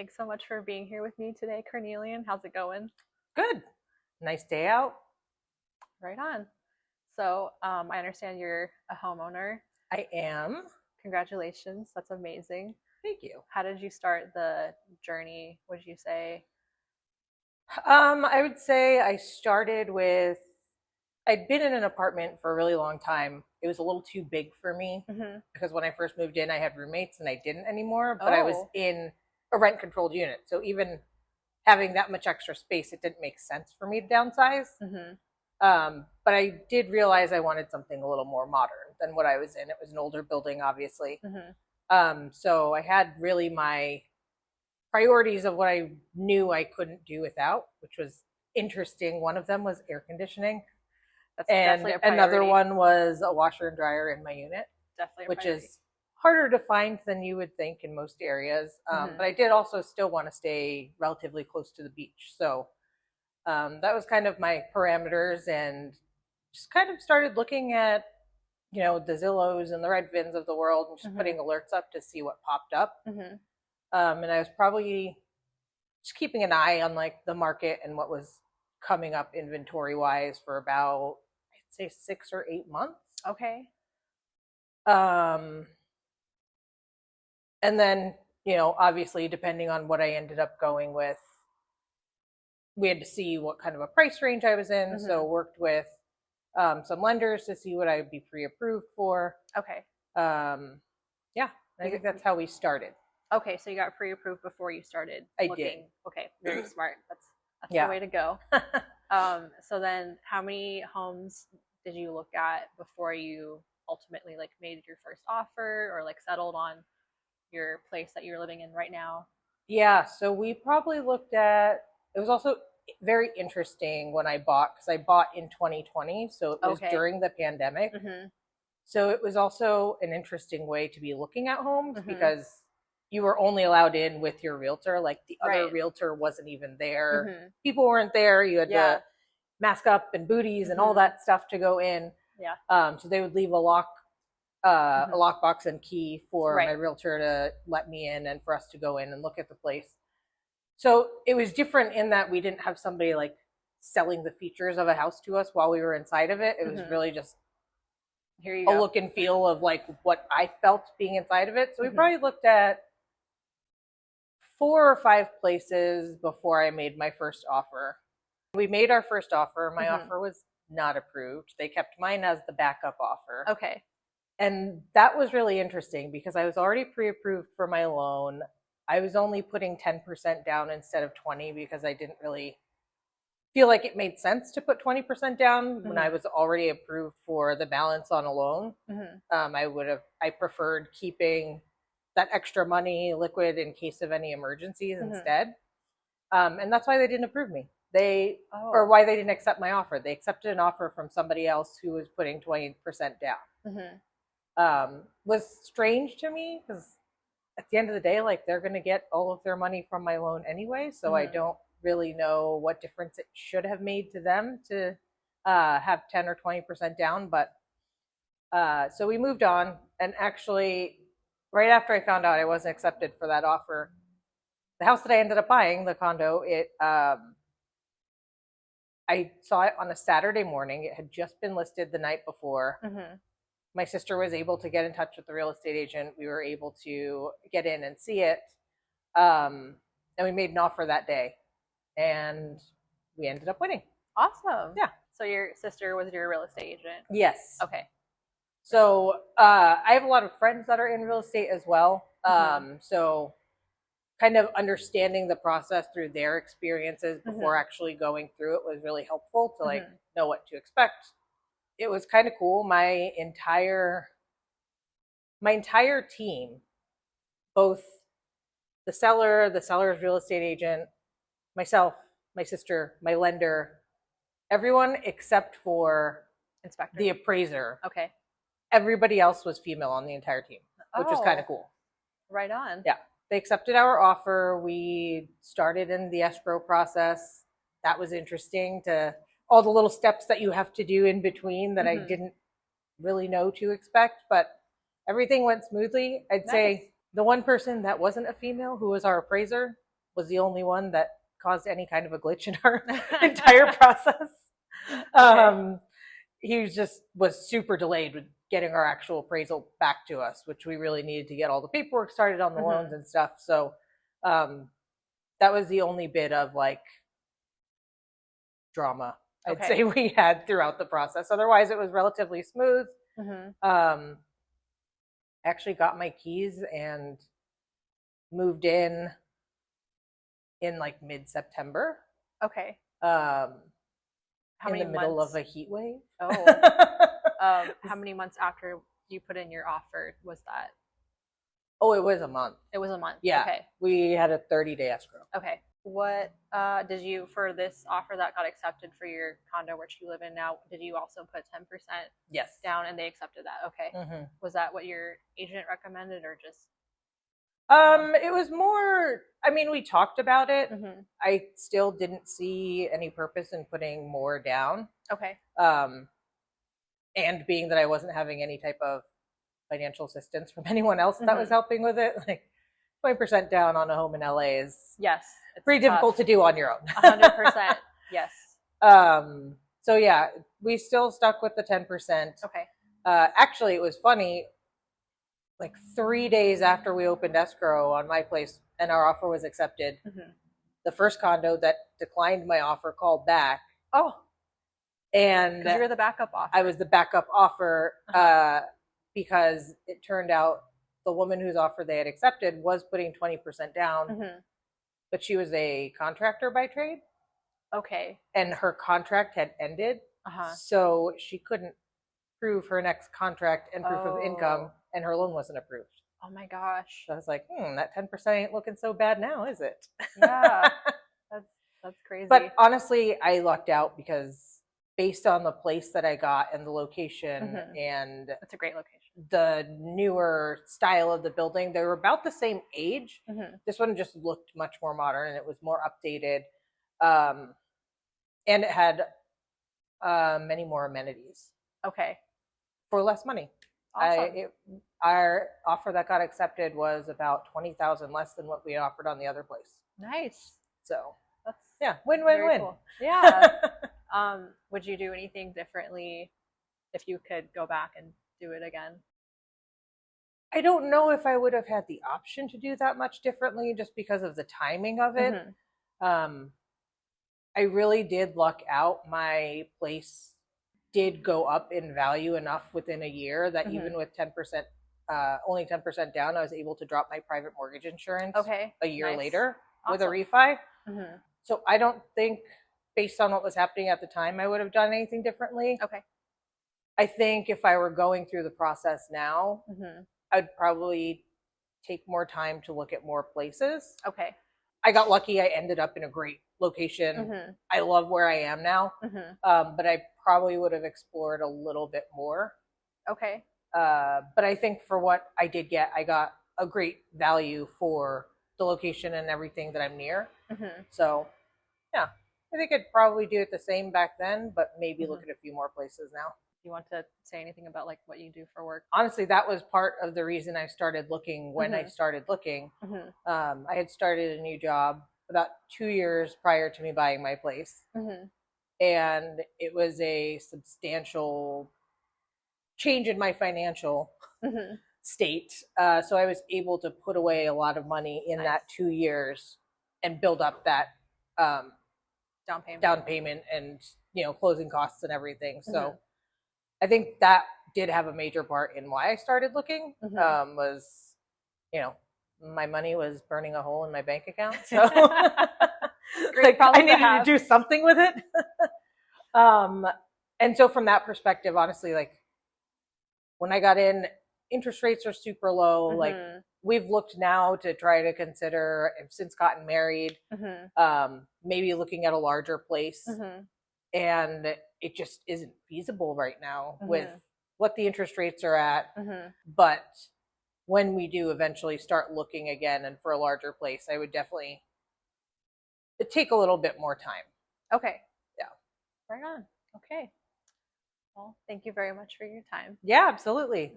Thanks so much for being here with me today, Carnelian. How's it going? Good. Nice day out. Right on. So, I understand you're a homeowner. I am. Congratulations. That's amazing. Thank you. How did you start the journey? Would you say? I would say I started with, I'd been in an apartment for a really long time. It was a little too big for me Hmm. because when I first moved in, I had roommates and I didn't anymore, but I was Oh. in a rent controlled unit. So even having that much extra space, it didn't make sense for me to downsize. Hmm. But I did realize I wanted something a little more modern than what I was in. It was an older building, obviously. Hmm. So I had really my priorities of what I knew I couldn't do without, which was interesting. One of them was air conditioning, That's and definitely a another priority. one was a washer and dryer in my unit, Definitely a which priority. is harder to find than you would think in most areas. Hmm. But I did also still want to stay relatively close to the beach. So that was kind of my parameters, and just kind of started looking at, the Zillows and the Redfins of the world and just Hmm. putting alerts up to see what popped up. Hmm. And I was probably just keeping an eye on like the market and what was coming up inventory wise for about, I'd say, 6 or 8 months. Okay. Um, and then, obviously, depending on what I ended up going with, we had to see what kind of a price range I was in. Hmm. So worked with some lenders to see what I would be pre-approved for. Okay. Um, yeah, I You, think that's how we started. okay, so you got pre-approved before you started I did. looking. Okay, very smart. That's the Yeah. way to go. So then how many homes did you look at before you ultimately like made your first offer or like settled on your place that you're living in right now? Yeah, so we probably looked at, it was also very interesting when I bought, because I bought in 2020, so it was Okay. during the pandemic. Mhm. So it was also an interesting way to be looking at homes Mhm. because you were only allowed in with your realtor. Like the other Right. realtor wasn't even there. Mhm. People weren't there. You had to Yeah. mask up and booties and all Mhm. that stuff to go in. Yeah. So they would leave a Mhm. lockbox and key for my Right. realtor to let me in and for us to go in and look at the place. So it was different in that we didn't have somebody like selling the features of a house to us while we were inside of it. It was Mhm. really just Here you a go. look and feel of like what I felt being inside of it. So we Mhm. probably looked at 4 or 5 places before I made my first offer. We made our first offer. My Mhm. offer was not approved. They kept mine as the backup offer. Okay. And that was really interesting because I was already pre-approved for my loan. I was only putting 10% down instead of 20 because I didn't really feel like it made sense to put 20% down when I Mhm. was already approved for the balance on a loan. Mhm. I preferred keeping that extra money liquid in case of any emergencies Mhm. instead. And that's why they didn't approve me. Or Oh. why they didn't accept my offer. They accepted an offer from somebody else who was putting 20% down. Mhm. Was strange to me because at the end of the day, like they're going to get all of their money from my loan anyway. So I Mhm. don't really know what difference it should have made to them to have 10 or 20% down. But so we moved on. And actually, right after I found out I wasn't accepted for that offer, the house that I ended up buying, the condo, I saw it on a Saturday morning. It had just been listed the night before. Mhm. My sister was able to get in touch with the real estate agent. We were able to get in and see it. Um, and we made an offer that day, and we ended up winning. Awesome. Yeah. So your sister was your real estate agent. Yes. Okay. So I have a lot of friends that are in real estate as well. Mhm. So kind of understanding the process through their experiences before Mhm. actually going through it was really helpful to like Mhm. know what to expect. It was kind of cool. My entire team, both the seller's real estate agent, myself, my sister, my lender, everyone except for Inspector. the appraiser. Okay. Everybody else was female on the entire team, which was kind of Oh, cool. right on. Yeah. They accepted our offer. We started in the escrow process. That was interesting, to all the little steps that you have to do in between that I Mhm. didn't really know to expect, but everything went smoothly. I'd Nice. say the one person that wasn't a female, who was our appraiser, was the only one that caused any kind of a glitch in our entire process. He was super delayed with getting our actual appraisal back to us, which we really needed to get all the paperwork started on the loans and stuff. So that was the only bit of like drama I'd say we had throughout the process. Otherwise, it was relatively smooth. Actually got my keys and moved in like mid-September. Okay. In the middle of a heat wave. How many months after you put in your offer was that? Oh, it was a month. It was a month. Yeah. Okay. We had a 30-day escrow. Okay. What did you, for this offer that got accepted for your condo which you live in now, did you also put 10% down and they accepted that? Okay. Was that what your agent recommended or just? It was more, I mean, we talked about it. I still didn't see any purpose in putting more down. Okay. And being that I wasn't having any type of financial assistance from anyone else that was helping with it, like 20% down on a home in LA is pretty difficult to do on your own. 100%. Yes. So yeah, we still stuck with the 10%. Okay. Actually, it was funny. Like 3 days after we opened escrow on my place and our offer was accepted, the first condo that declined my offer called back. And you were the backup offer. I was the backup offer because it turned out the woman whose offer they had accepted was putting 20% down, but she was a contractor by trade. Okay. And her contract had ended, so she couldn't prove her next contract and proof of income, and her loan wasn't approved. Oh my gosh. So I was like, that 10% ain't looking so bad now, is it? Yeah. That's crazy. But honestly, I lucked out because based on the place that I got and the location and it's a great location. The newer style of the building, they were about the same age. This one just looked much more modern and it was more updated. And it had many more amenities. Okay. For less money. Awesome. Our offer that got accepted was about $20,000 less than what we offered on the other place. Nice. So that's win-win-win. Cool. Yeah. Would you do anything differently if you could go back and do it again? I don't know if I would have had the option to do that much differently just because of the timing of it. I really did luck out. My place did go up in value enough within a year that even with 10%, only 10% down, I was able to drop my private mortgage insurance a year later with a refi. So I don't think, based on what was happening at the time, I would have done anything differently. Okay. I think if I were going through the process now, I'd probably take more time to look at more places. Okay. I got lucky. I ended up in a great location. I love where I am now, but I probably would have explored a little bit more. Okay. But I think for what I did get, I got a great value for the location and everything that I'm near. So, yeah, I think I'd probably do it the same back then, but maybe look at a few more places now. You want to say anything about like what you do for work? Honestly, that was part of the reason I started looking when I started looking. I had started a new job about 2 years prior to me buying my place. And it was a substantial change in my financial state. So I was able to put away a lot of money in that 2 years and build up that down payment and, closing costs and everything. So I think that did have a major part in why I started looking, was, my money was burning a hole in my bank account. So I needed to do something with it. And so from that perspective, honestly, like when I got in, interest rates are super low. Like we've looked now to try to consider, I've since gotten married, maybe looking at a larger place. And it just isn't feasible right now with what the interest rates are at. But when we do eventually start looking again and for a larger place, I would definitely take a little bit more time. Okay. Yeah. Right on. Okay. Well, thank you very much for your time. Yeah, absolutely.